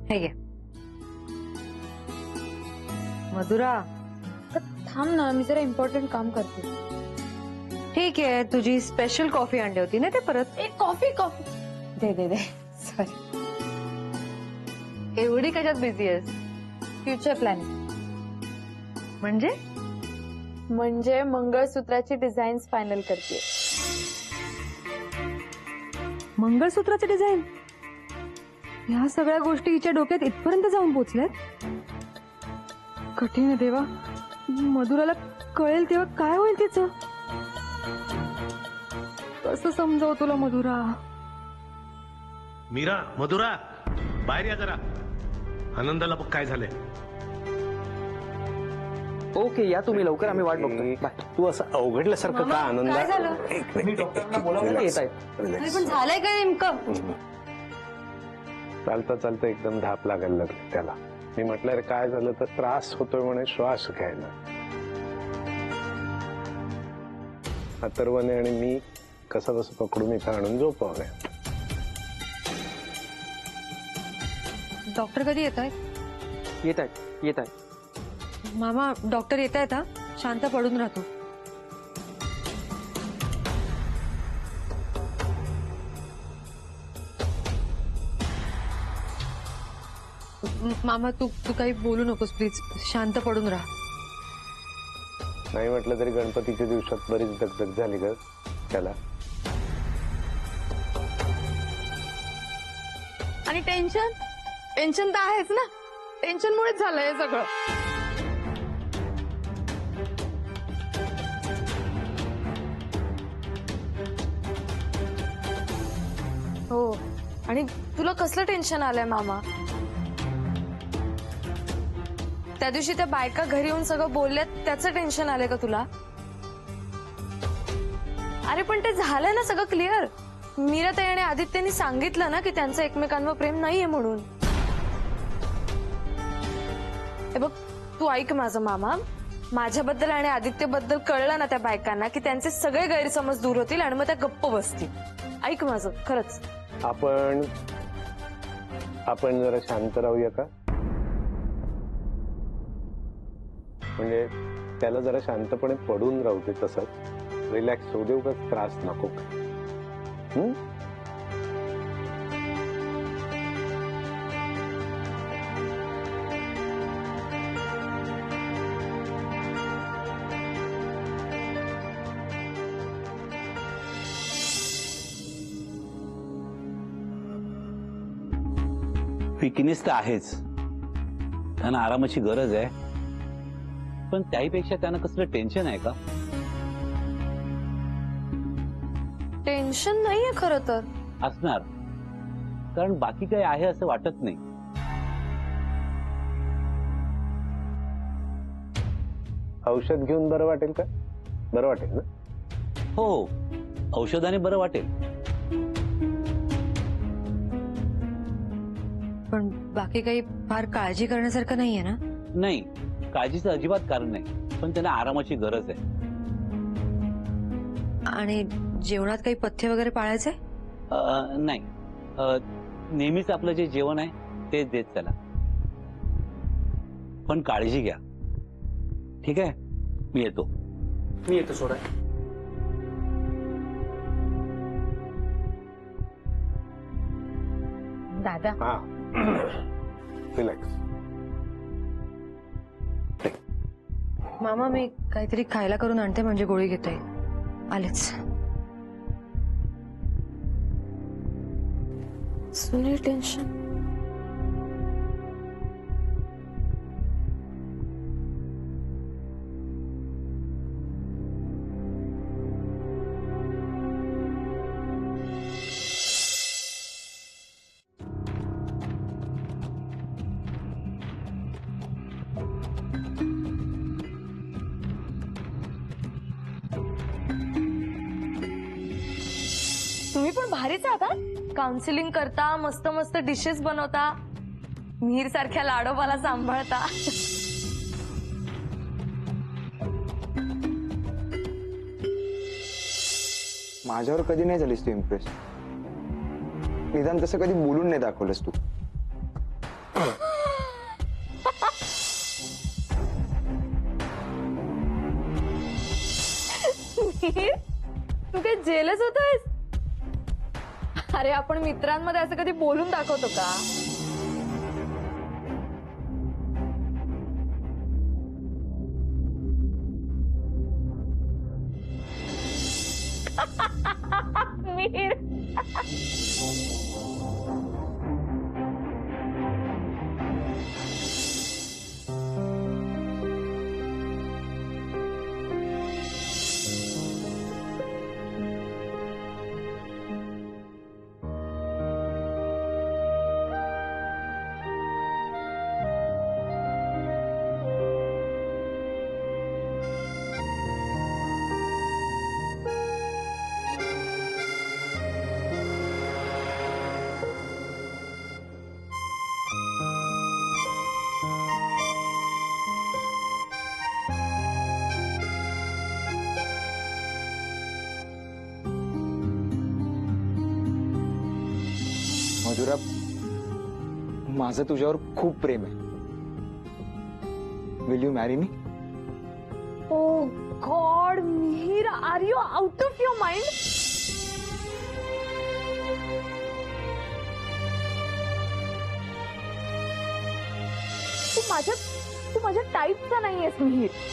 हे घे. मधुरा थांब ना, मी जरा इम्पॉर्टंट काम करते. ठीक आहे, तुझी स्पेशल कॉफी आणली होती ना ते परत. एक कॉफी कॉफी दे दे दे. सॉरी. एवढी कशात बिझी आहेस? फ्युचर प्लॅनिंग म्हणजे मंगळसूत्राची डिझाईन फायनल करते. मंगळसूत्राचे डिझाईन? ह्या सगळ्या गोष्टी हिच्या डोक्यात इथपर्यंत जाऊन पोहोचल्यात. कठीण आहे देवा. मधुराला कळेल तेव्हा काय होईल तिचं? कसं समजावं तुला मधुरा? मीरा, मधुरा, बाहेर या जरा. आनंदाला बघ काय झालंय. ओके, या तुम्ही लवकर, आम्ही वाट बघतोय. बाय. तू असं अवघडल्यासारखं का मामा, आनंद? काय झालं? मी डॉक्टरांना बोलावलं, येत आहेत. अरे पण झालंय काय नेमकं? चालता चालता एकदम धाप लागायला लागली त्याला. मी म्हटलं रे काय झालं तर त्रास होतोय म्हणे श्वास घ्यायला. अथर्वने आणि मी कसं कसं पकडून इथं आणून झोपवलंय. डॉक्टर कधी येत आहेत? येत आहेत, येत आहेत. मामा, डॉक्टर येत आहेत. हा, शांत पडून राहतो. मामा, तू काही बोलू नकोस प्लीज. शांत पडून राहा. नाही म्हटलं तरी गणपतीच्या दिवसात बरीच दगदग झाली ग त्याला. आणि टेन्शन टेन्शन तर आहेच ना. टेन्शन मुळेच झालंय सगळं. हो, आणि तुला कसलं टेन्शन आलंय मामा? त्या दिवशी त्या बायका घरी येऊन सगळं बोलल्यात, त्याचं टेन्शन आलंय का तुला? अरे पण ते झालंय ना सगळं क्लिअर. मीराताई आणि आदित्यनी सांगितलं ना की त्यांचं एकमेकांवर प्रेम नाहीये म्हणून. हे बघ, तू ऐक माझं मामा. माझ्याबद्दल आणि आदित्यबद्दल कळलं ना त्या बायकांना की त्यांचे सगळे गैरसमज दूर होतील आणि मग त्या गप्प बसतील. ऐक माझं, खरंच. आपण जरा शांत राहूया का? म्हणजे त्याला जरा शांतपणे पडून राहू दे, तसंच रिलॅक्स होऊ देऊ का? त्रास नको. विकनेस तर आहेच, त्यांना आरामाची गरज आहे. पण त्याहीपेक्षा त्यांना कसलं टेन्शन आहे का? टेन्शन नाहीये खरं तर. असणार, कारण बाकी काही आहे असं वाटत नाही. औषध घेऊन बरं वाटेल का? बरं वाटेल ना? हो, औषधाने बरं वाटेल. पण बाकी काही फार काळजी करण्यासारखं नाहीये ना? नाही, काळजीचं अजिबात कारण नाही. पण त्यांना आरामाची गरज आहे. आणि जेवणात काही पथ्य वगैरे पाळायचंय? नाही, नेहमीच आपलं जे जेवण आहे तेच देत चला. पण काळजी घ्या, ठीक आहे? मी येतो सोडा. दादा, हा, रिलॅक्स. मामा, मी काहीतरी खायला करून आणते, म्हणजे गोळी घेते. आलेच. सुनील टेन्शन. तुम्ही पण भारीच आहात. काउन्सिलिंग करता, मस्त मस्त डिशेस बनवता, मीर सारख्या लाडोबाला सांभाळता. माझ्यावर कधी नाही झालीस तू इम्प्रेस. निदान तसं कधी बोलून नाही दाखवलंस तू. तू काय जेलच होतोयस? अरे आपण मित्रांमध्ये असं कधी बोलून दाखवतो का? मिहिर मधुरा, माझं तुझ्यावर खूप प्रेम आहे. Will you marry me? Oh god Mihir, are you out of your mind? तू माझ्या टाईपचा नाहीयेस मिहिर.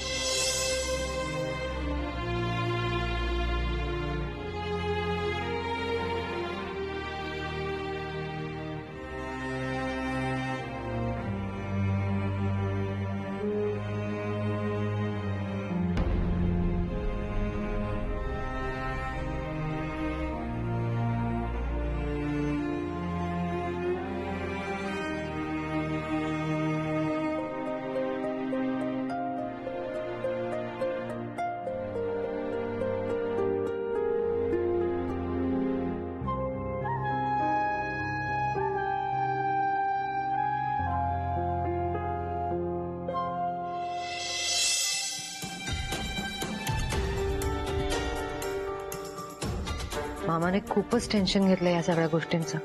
मामाने खूपच टेन्शन घेतलं या सगळ्या गोष्टींचं.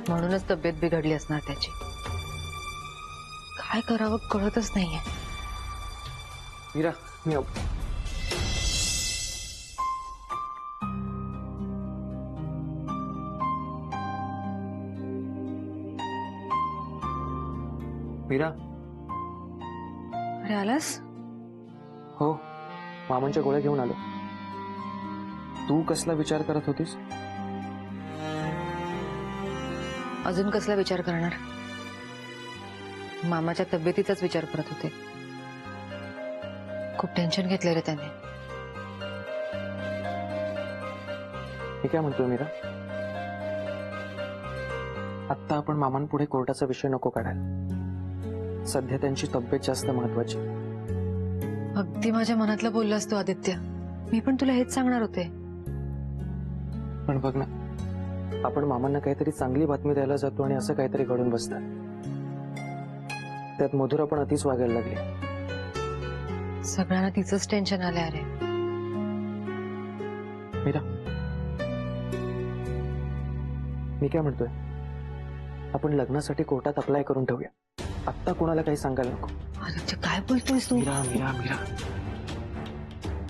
म्हणूनच तब्येत बिघडली असणार त्याची. काय करावं कळतच नाहीये. मीरा, मी मीरा. अरे आलास? हो, मामांच्या गोळ्या घेऊन आलो. तू कसला विचार करत होतीस? अजून कसला विचार करणार? मामाच्या तब्येतीचाच विचार करत होते. खूप टेन्शन घेतले रे त्याने. मी काय म्हणतोय मीरा, आत्ता आपण मामांपुढे कोर्टाचा विषय नको काढायला. सध्या त्यांची तब्येत जास्त महत्वाची. अगदी माझ्या मनातलं बोललास तू आदित्य. मी पण तुला हेच सांगणार होते. पण बघ ना, आपण मामांना काहीतरी चांगली बातमी द्यायला जातो आणि असं काहीतरी घडून बसतात. त्यात मधुरा पण अतिच वागायला लागली. सगळ्यांना तिचंच टेन्शन आलंय. अरे मीरा, मी काय म्हणतोय, आपण लग्नासाठी कोर्टात अप्लाय करून ठेवूया. आत्ता कोणाला काही सांगायला नको. आदित्य काय बोलतोयस तू? मीरा मीरा मीरा,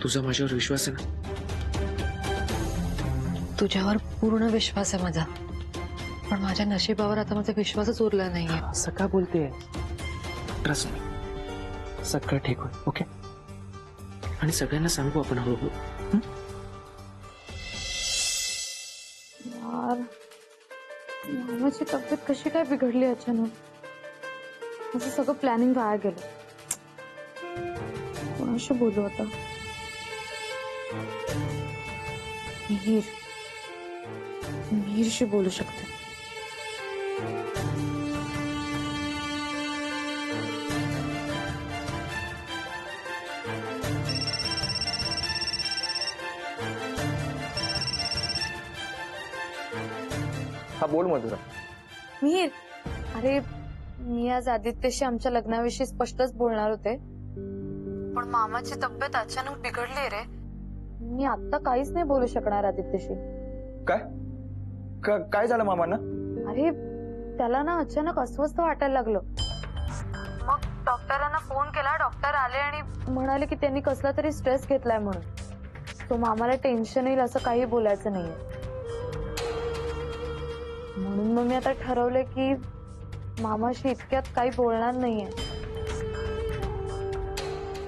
तुझा माझ्यावर विश्वास आहे ना? तुझ्यावर पूर्ण विश्वास आहे माझा, पण माझ्या नशिबावर आता माझा विश्वासच उरला नाहीये. असं का बोलतेय? ट्रस्ट मी, सगळं ठीक होईल. ओके? आणि सगळ्यांना सांगू आपण हळूहळू. यार, मामाची तब्येत कशी काय बिघडली अचानक? माझं सगळं प्लॅनिंग वाया गेलं. कोणाशी बोलू आता? मिहिरशी बोलू शकते. हा बोल मधुरा. मिहिर, अरे मी आज आदित्यशी आमच्या लग्नाविषयी स्पष्टच बोलणार होते, पण मामाची तब्येत अचानक बिघडली रे. मी आता काहीच नाही बोलू शकणार आदित्यशी. काय झालं मामांना? अरे त्याला ना अचानक अस्वस्थ वाटायला लागलं. मग डॉक्टरांना फोन केला, डॉक्टर आले आणि म्हणाले की त्यांनी कसला तरी स्ट्रेस घेतलाय म्हणून. तो मामाला टेन्शन येईल असं काही बोलायचं नाहीये. म्हणून मग मी आता ठरवलंय की मामाशी इतक्यात काही बोलणार नाहीये.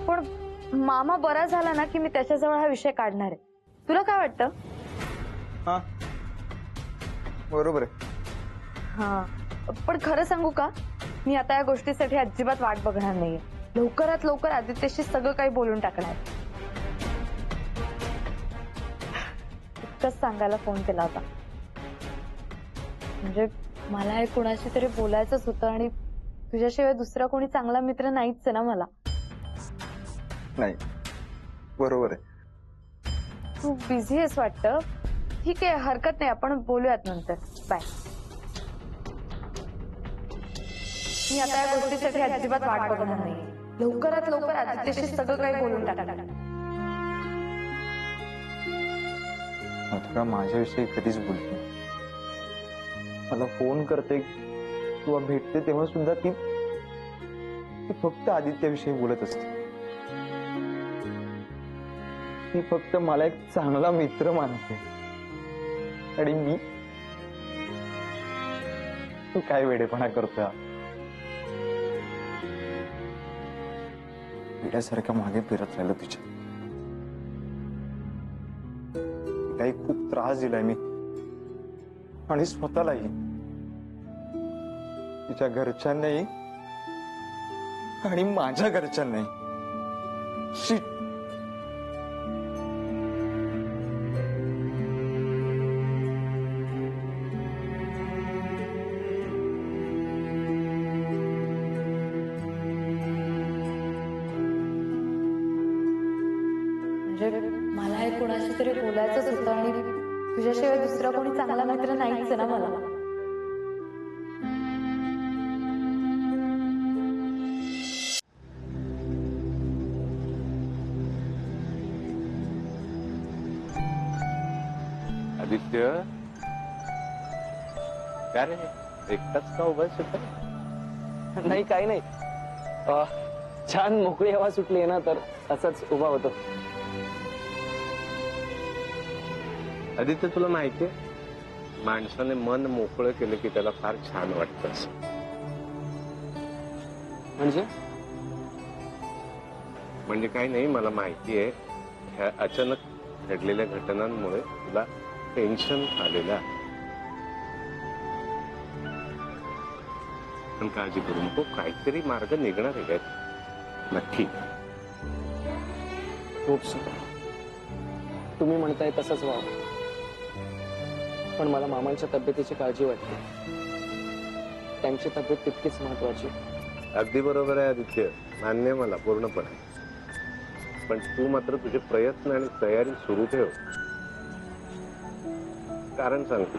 पण मामा बरा झाला ना की मी त्याच्याजवळ हा विषय काढणार आहे. तुला काय वाटतं? हा, बरोबर आहे. हा, पण खरं सांगू का, मी आता या गोष्टीसाठी अजिबात वाट बघणार नाहीये. लवकरात लवकर आदित्यशी सगळं काही बोलून टाकणार. इतकंच सांगायला फोन केला होता. म्हणजे मला हे कुणाशी तरी बोलायचंच होतं आणि तुझ्याशिवाय दुसरा कोणी चांगला मित्र नाहीच आहे ना मला. नाही, बरोबर आहे. तू बिझी आहेस वाटतं. ठीक आहे, हरकत नाही, आपण बोलूयात नंतर. बाय. मी आता या गोष्टीसाठी अजिबात वाट बघणार नाही. लवकरात लवकर आदित्यशी सगळं काही बोलून टाकणार. मधुरा माझ्याविषयी कधीच बोलते नाही. मला फोन करते किंवा भेटते तेव्हा सुद्धा ती फक्त आदित्यविषयी बोलत असते. ती फक्त मला एक चांगला मित्र मानते आणि मी काय वेडेपणा करतोय. वेड्यासारख्या मागे फिरत राहिलं तिच्या. तिलाही खूप त्रास दिलाय मी आणि स्वतःलाही. तिच्या घरच्यांनाही आणि माझ्या घरच्यांनाही. शिट. म्हणजे मला हे कोणाशी तरी बोलायचंच होतं आणि तुझ्याशिवाय दुसरा कोणी चांगला मित्र नाहीच आहे ना मला. आदित्य, काय रे, एकटाच का उभा सुद्धा? नाही, काही नाही. छान मोकळी हवा सुटली आहे ना, तर असंच उभा होतो. आदित्य, तुला माहितीये, माणसाने मन मोकळं केलं की त्याला फार छान वाटतं. म्हणजे काही नाही, मला माहितीये ह्या अचानक घडलेल्या घटनांमुळे तुला टेन्शन आलेलं आहे. पण काळजी करू नको, काहीतरी मार्ग निघणार आहे काय नक्की. खूप तुम्ही म्हणताय तसंच व्हावं. पण मला मामांच्या तब्येतीची काळजी वाटते. त्यांची तब्येत तितकीच महत्वाची. अगदी बरोबर आहे आदित्य, मान्य मला पूर्णपणे. पण तू मात्र तुझे प्रयत्न आणि तयारी सुरू ठेव. कारण सांगतो,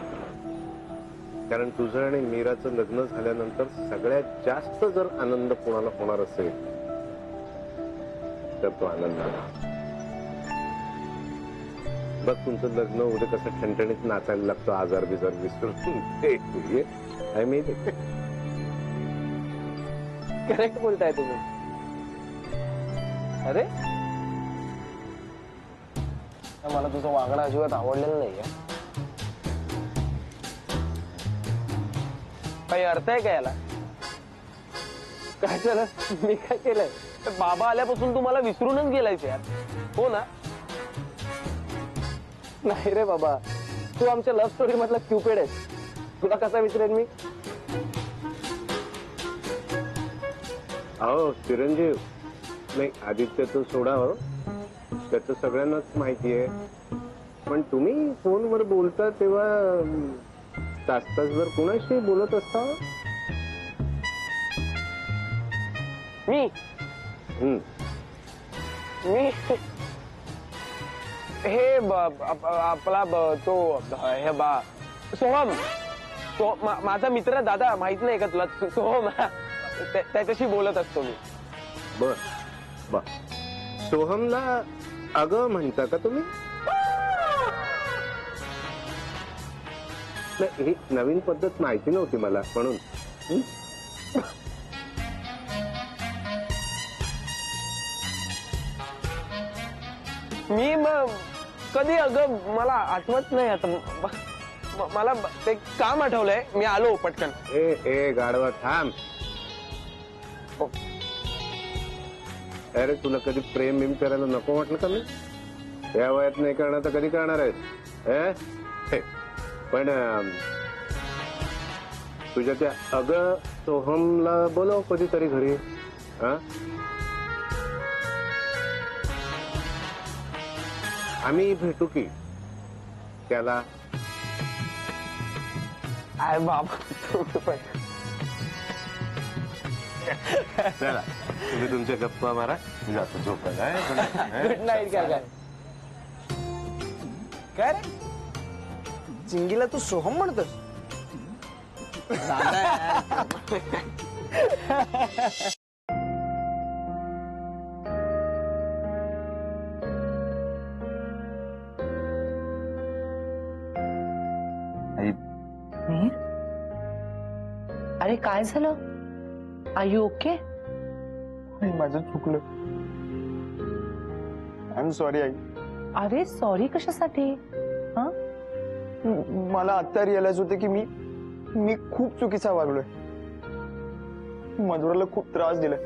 कारण तुझं आणि मीराचं लग्न झाल्यानंतर सगळ्यात जास्त जर आनंद कोणाला होणार असेल तर तो आनंद आहे. बघ, तुमचं लग्न उद्या कसं ठणठणीत नाचायला लागतो, आजार बिजार विसरून. आय मीन करेक्ट बोलताय तुम्ही. अरे, मला तुझं वागणं अजिबात आवडलेलं नाहीये. काही अर्थ आहे का याला? काय झालं? मी काय केलंय? बाबा आल्यापासून तू मला विसरूनच गेलायस यार. हो ना? नाही रे बाबा, तू आमच्या लव्ह स्टोरी मधला क्युपिड आहेस. तुला कसा विसरेन मी? अहो चिरंजीव, नाही आदित्य तो सोडा हो, त्याचं सगळ्यांनाच माहिती आहे. पण तुम्ही फोनवर बोलता तेव्हा तास तासभर कुणाशी बोलत असता? मी हे आपला तो हे बा सोहम, माझा मित्र दादा, माहित नाही का तुला? सोहम, त्याच्याशी बोलत असतो मी. बर बर, सोहमला अगं म्हणता का तुम्ही? नाही, ही नवीन पद्धत माहिती नव्हती मला, म्हणून. मी कधी अगं मला आठवत नाही आता मला ते काम आठवलंय, मी आलो पटकन. ए गाढवा थांब. अरे तुला कधी प्रेम बिम करायला नको वाटलं का? मी या वयात नाही करणार तर कधी करणार आहेस? पण तुझ्या त्या सोहमला बोलव कधीतरी घरी. आम्ही भेटू की त्याला. आय बाबा तुम्ही पण. चला तुम्ही तुमच्या गप्पा मारा, मी जातो झोपायला. Good night. काय काय रे चिंगीला तू सोहम म्हणतोस? मिहीर, अरे काय झालं? Are you okay? माझं चुकलं. आय एम सॉरी आई. अरे सॉरी कशासाठी? हा, मला आता रिअलाइज होते की मी खूप चुकीचा वागलोय. मधुराला खूप त्रास दिलाय.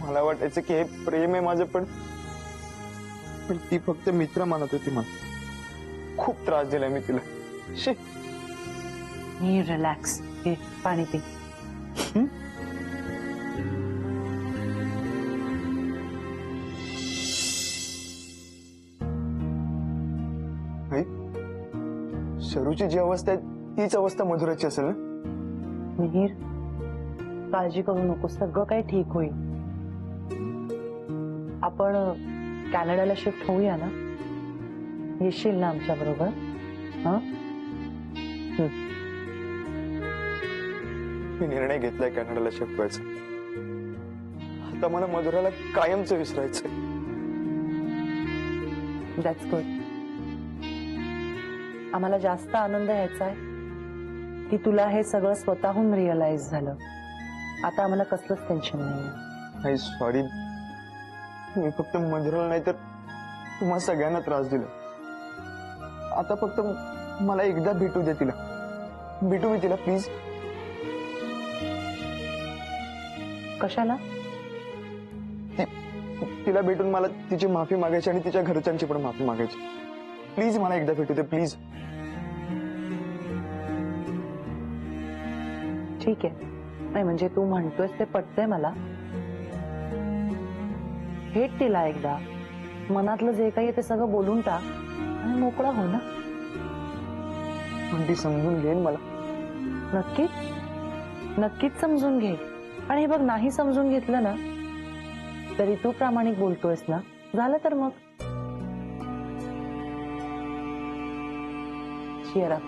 मला वाटायचं की हे प्रेम आहे माझं, पण ती फक्त मित्र मानत होती. मला खूप त्रास दिलाय मी तिला. शी. मी रिलॅक्स. घे पाणी पी. आई, शरूची जी अवस्था आहे तीच अवस्था मधुराची असेल ना? मिहीर, काळजी करू नको, सगळं काही ठीक होईल. आपण कॅनडाला शिफ्ट होऊया ना? येशील ना आमच्या बरोबर? हा, मी निर्णय घेतलाय कॅनडाला शिफ्ट व्हायचा. आता मला मधुराला कायमचं विसरायचंय. That's good. आम्हाला जास्त आनंद यायचा आहे की तुला हे सगळं स्वतःहून रिअलाइज झालं. आता आम्हाला कसलंच टेन्शन नाही. आई सॉरी, मी फक्त मधुराला नाही तर तुम्हा सगळ्यांना त्रास दिला. आता फक्त मला एकदा भेटू दे तिला. भेटू मी तिला प्लीज. कशाला? तिला भेटून मला तिची माफी मागायची आणि तिच्या घरच्यांची पण माफी मागायची. प्लीज मला एकदा भेटू दे प्लीज. ठीक आहे. नाही म्हणजे तू म्हणतोयस ते पटतंय मला. भेट तिला एकदा, मनातलं जे काही ते सगळं बोलून टाक आणि मोकळा हो ना. पण ती समजून घेईन मला. नक्कीच नक्कीच समजून घे. आणि हे बघ, नाही समजून घेतलं ना तरी तू प्रामाणिक बोलतोयस ना, झालं तर मग. cheer up.